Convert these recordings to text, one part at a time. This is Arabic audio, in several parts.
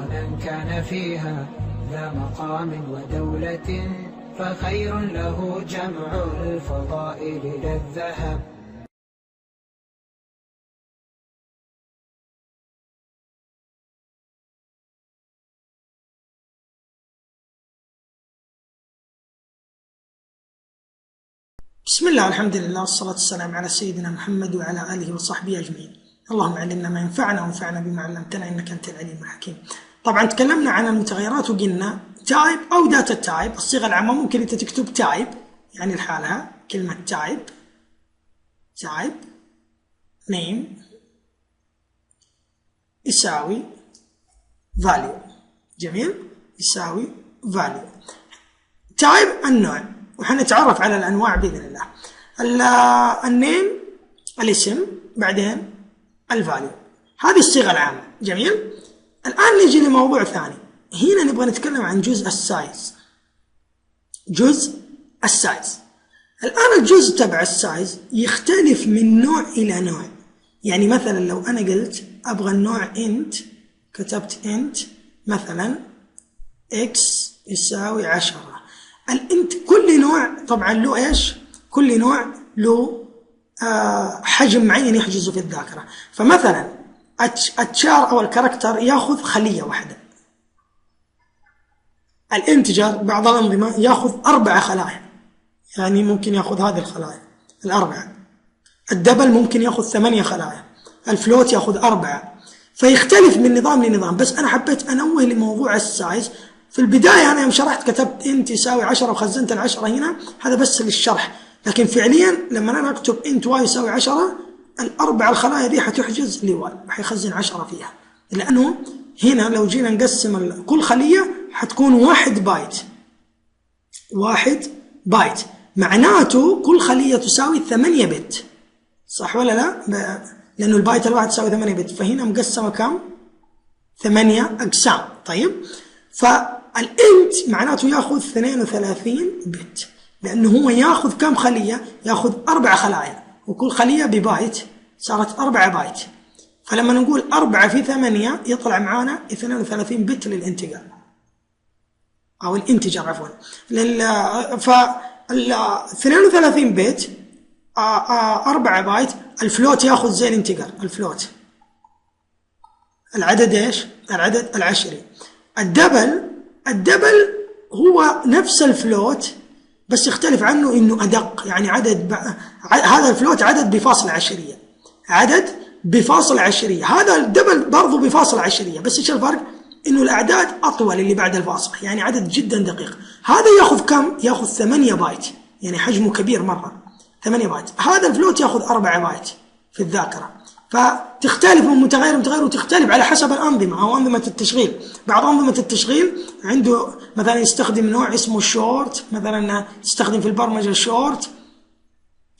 وطنا كان فيها ذا مقام ودولة، فخير له جمع الفضائل لا الذهب. بسم الله والحمد لله والصلاة والسلام على سيدنا محمد وعلى آله وصحبه أجمعين. اللهم علمنا ما ينفعنا وانفعنا بما علمتنا إنك أنت العليم الحكيم. طبعا تكلمنا عن المتغيرات وقلنا تايب أو داتا تايب. الصيغة العامة ممكن أنت تكتب تايب يعني لحالها كلمة تايب نيم يساوي value. جميل، يساوي value. تايب النوع، وحنتعرف على الأنواع بإذن الله. النيم الاسم، بعدين الفاليو. هذه الصيغة العامة. جميل. الآن نجي لموضوع ثاني. هنا نبغى نتكلم عن جزء السايز. الآن الجزء تبع السايز يختلف من نوع إلى نوع. يعني مثلا لو أنا قلت أبغى النوع int، كتبت int مثلا x يساوي 10. الانت كل نوع طبعا له ايش؟ كل نوع له حجم معين يحجزه في الذاكرة. فمثلا التشار او الكاركتر ياخذ خلية واحدة. الانتجر بعض الأنظمة ياخذ 4 خلايا، يعني ممكن ياخذ هذه الخلايا ال4. الدبل ممكن ياخذ 8 خلايا. الفلوت ياخذ 4. فيختلف من نظام لنظام. بس انا حبيت انوه لموضوع السايز. في البداية أنا يوم شرحت كتبت انت يساوي 10 وخزنت 10 هنا، هذا بس للشرح. لكن فعليا لما أنا أكتب انت واي يساوي 10، ال4 الخلايا دي حتحجز لواي، حيخزن 10 فيها. لأنه هنا لو جينا نقسم كل خلية حتكون 1 بايت. 1 بايت معناته كل خلية تساوي 8 بت، صح ولا لا؟ لأنه البايت الواحد تساوي 8 بت، فهنا مقسمة كم؟ 8 أقسام. طيب، فالانت معناته ياخذ 32 بت، لانه هو ياخذ كم خليه؟ ياخذ 4 خلايا، وكل خليه ببايت، صارت 4 بايت. فلما نقول 4 في 8 يطلع معانا 32 بت للانتجر او الانتجر عفوا. فال 32 بت 4 بايت. الفلوت ياخذ زي الانتجر. الفلوت العدد ايش؟ العدد العشري. الدبل هو نفس الفلوت بس يختلف عنه انه ادق، يعني هذا الفلوت عدد بفاصلة عشرية. هذا الدبل برضو بفاصلة عشرية، بس ايش الفرق؟ انه الاعداد اطول اللي بعد الفاصلة، يعني عدد جدا دقيق. هذا ياخذ كم؟ ياخذ 8 بايت، يعني حجمه كبير مرة، 8 بايت. هذا الفلوت ياخذ 4 بايت في الذاكرة. فتختلف من متغير لمتغير، وتختلف على حسب الأنظمة أو أنظمة التشغيل. بعض أنظمة التشغيل عنده مثلا يستخدم نوع اسمه شورت، مثلا يستخدم في البرمجة شورت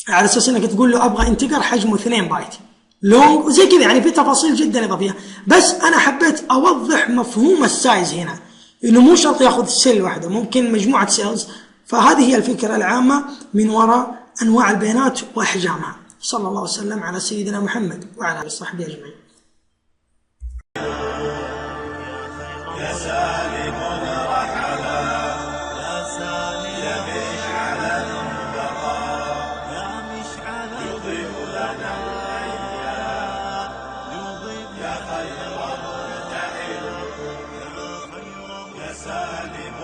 على أساس أنك تقول له أبغى انتجر حجمه 2 بايت. لونج وزي كذا، يعني في تفاصيل جدا إضافية. بس أنا حبيت أوضح مفهوم السايز هنا، إنه مو شرط يأخذ سيل واحدة، ممكن مجموعة سيلز. فهذه هي الفكرة العامة من وراء أنواع البيانات وأحجامها. صلى الله وسلم على سيدنا محمد وعلى آله وصحبه أجمعين. يا سالم رحلا، يا سالم يا مشعل البقاء، يا مشعل يضيء لنا الأيام، يا خير مرتحل، يا سالم